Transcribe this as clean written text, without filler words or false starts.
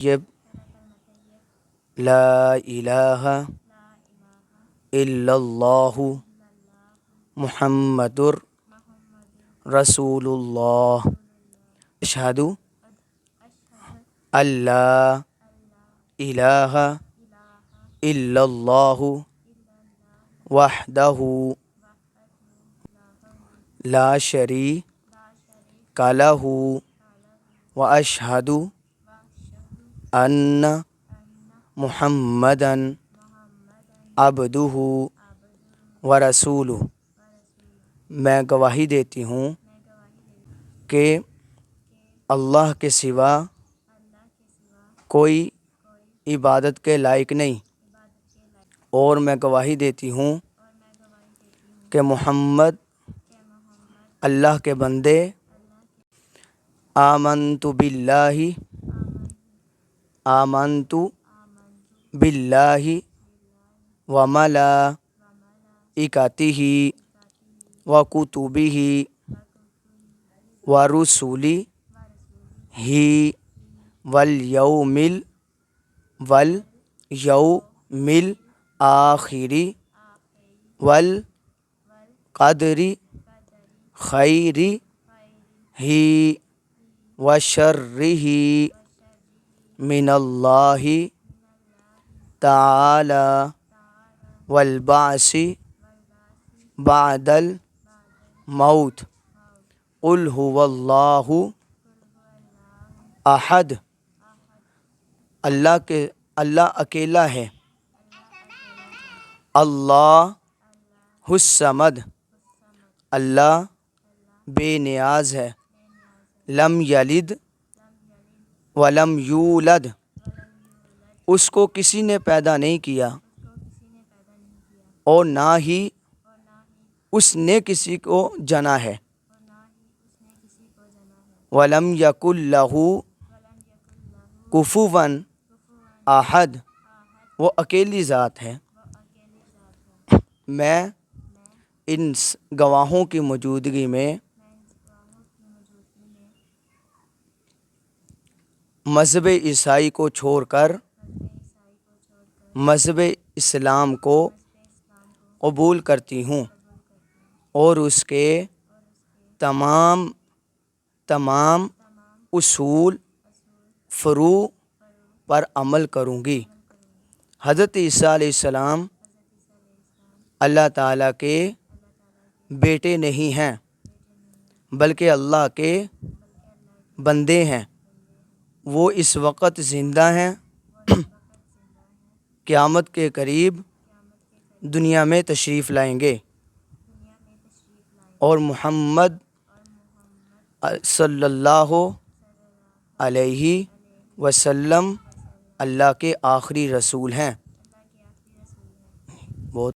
طیب لا الہ الا اللہ محمد رسول اللہ اشہد اللہ الہ الا اللہ وحدہ لا شریک لہ واشہد ان محمدً عبدہ ورسولہ۔ میں گواہی دیتی ہوں کہ اللہ کے سوا کوئی عبادت کے لائق نہیں، اور میں گواہی دیتی ہوں کہ محمد اللہ کے بندے۔ آمنت باللہ وملائکتہ وکتبہ ورسلہ والیوم الآخر والقدر خیرہ وشرہ من اللہ تعالی والبعث بعد الموت۔ قل هو اللہ احد، اللہ اکیلا ہے۔ اللہ الصمد، اللہ بے نیاز ہے۔ لم یلد ولم یولد، اس کو کسی نے پیدا نہیں کیا اور نہ ہی اس نے کسی کو جنا ہے۔ ولم یکن لہ کفواً احد، وہ اکیلی ذات ہے۔ میں ان گواہوں کی موجودگی میں مذہب عیسائی کو چھوڑ کر مذہب اسلام کو قبول کرتی ہوں، اور اس کے تمام اصول فروع پر عمل کروں گی۔ حضرت عیسیٰ علیہ السلام اللہ تعالیٰ کے بیٹے نہیں ہیں، بلکہ اللہ کے بندے ہیں۔ وہ اس وقت زندہ ہیں، قیامت کے قریب دنیا میں تشریف لائیں گے، اور محمد صلی اللہ علیہ وسلم اللہ کے آخری رسول ہیں۔